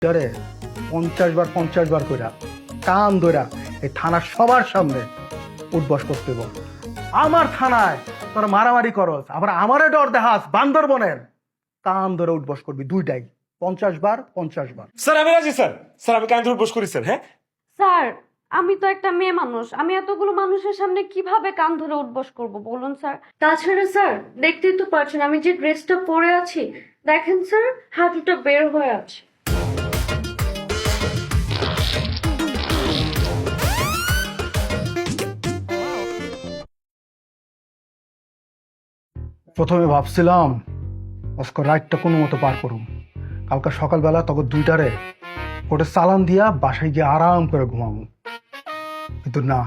রে 50 বার 50 বার কইরা কান ধইরা এই থানার সবার সামনে উঠবস করতে বল। আমার থানায় তোর মারামারি করস, আবার আমারে ডর দেখাস বান্দরবনের, কান ধরে উঠবস করবি দুইটাই 50 বার 50 বার। স্যার আমি রাজি স্যার। স্যার আমি কান ধরে বস করি স্যার। হ্যাঁ স্যার, আমি তো একটা মেয়ে মানুষ, আমি এতগুলো মানুষের সামনে কিভাবে কান ধরে উঠবস করব বলুন স্যার। তাছাড়া স্যার দেখতেই তো পারছেন আমি যে ড্রেসটা পরে আছি, দেখেন স্যার হাঁটুটা বের হয়ে আছে। প্রথমে ভাবছিলাম অস্কর রাইটটা কোনো মতো পার করুম, কালকে সকালবেলা তখন দুইটারে কোর্টে চালান দিয়া বাসায় গিয়ে আরাম করে ঘুমাবো, কিন্তু না,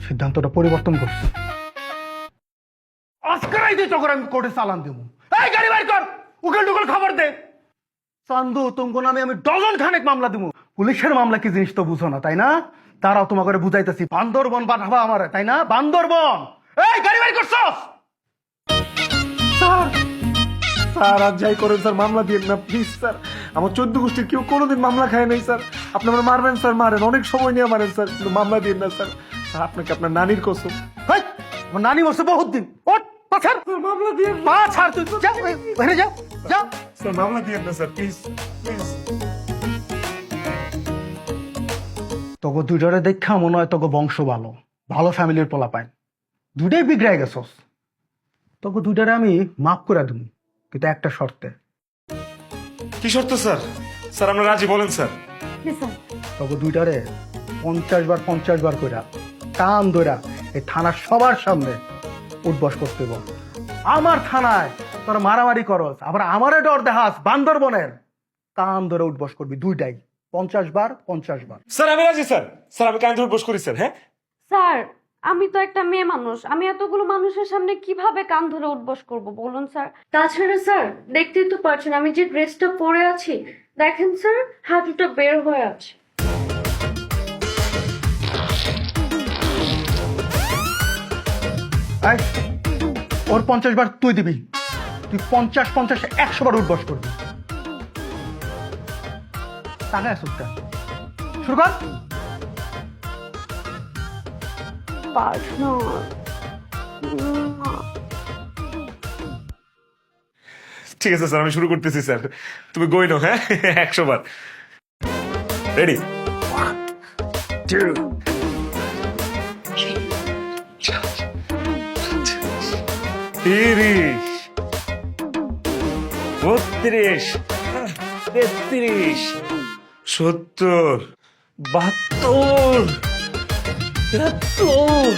সিদ্ধান্তটা পরিবর্তন করছি। আজকেরাই দে তখন আমি কোর্টে চালান দেবো। এই গাড়ি বাইর কর, উকিল টুকল খবর দে। চান্দু তোমাকে নামে আমি ডজন খানেক মামলা দেবো। পুলিশের মামলা কি জিনিস তো বুঝো না তাই না? তারাও তোমাকে বুঝাইতেছি বান্দরবন পাঠাবা আমার, তাই না? বান্দরবন। এই গাড়ি বাইর করছো? স্যার, স্যার আর যাই করেন স্যার মামলা দিয়েন না প্লিজ স্যার। আমার 14 গোষ্ঠীর কেউ কোনোদিন মামলা খায় নাই স্যার। আপনি আমার মারবেন স্যার, মারেন, অনেক সময় নিয়ে মারেন স্যার, কিন্তু মামলা দিয়েন না স্যার। স্যার আপনাকে আপনার নানির কসম। হেই, আমার নানি মরছে বহুত দিন। ওঠ, পা ছাড়। মামলা দিয়েন না। পা ছাড় তুই, যা বাইরে যা, যা। স্যার মামলা দিয়েন না স্যার প্লিজ প্লিজ। তোকে দুইটারে দেখা মনে হয় তোকে বংশ ভালো, ভালো ফ্যামিলির পোলা পায়, দুইটাই বিগড়াই গেছস। তোকে দুইটারে আমি মাফ করে দিন, কিন্তু একটা শর্তে। কি শর্ত স্যার? স্যার আমরা রাজি, বলেন স্যার। স্যার তোকে দুইটারে 50 বার 50 বার কইরা কান ধইরা এই থানার সবার সামনে উঠবস করতে বল। আমার থানায় তোর মারামারি করস, আবার আমারে ডর দেখাস বান্দরবনের, কান ধরে উঠবস করবি দুইটাই 50 বার 50 বার। স্যার আমি রাজি স্যার। স্যার আমি কান ধরে বস করি স্যার। হ্যাঁ স্যার, আমি তো একটা মেয়ে মানুষ, আমি এতগুলো মানুষের সামনে কিভাবে কান ধরে উঠবস করব বলুন স্যার। তাছাড়া স্যার দেখতেই তো পারছেন আমি যে ড্রেসটা পরে আছি, দেখেন স্যার হাঁটুটা বের হয়ে আছে। এই, ওর 50 বার তুই দিবি, তুই 50 50 100 বার উঠবস করবি। টাকা আসুক, শুরু কর। পার্টনার ঠিক আছে স্যার, আমি শুরু করতেছি স্যার। তুমি গইনো, হ্যাঁ 100 বার। রেডি? 30, 32, 33, 70, 72, 73,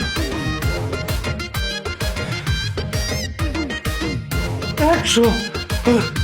100।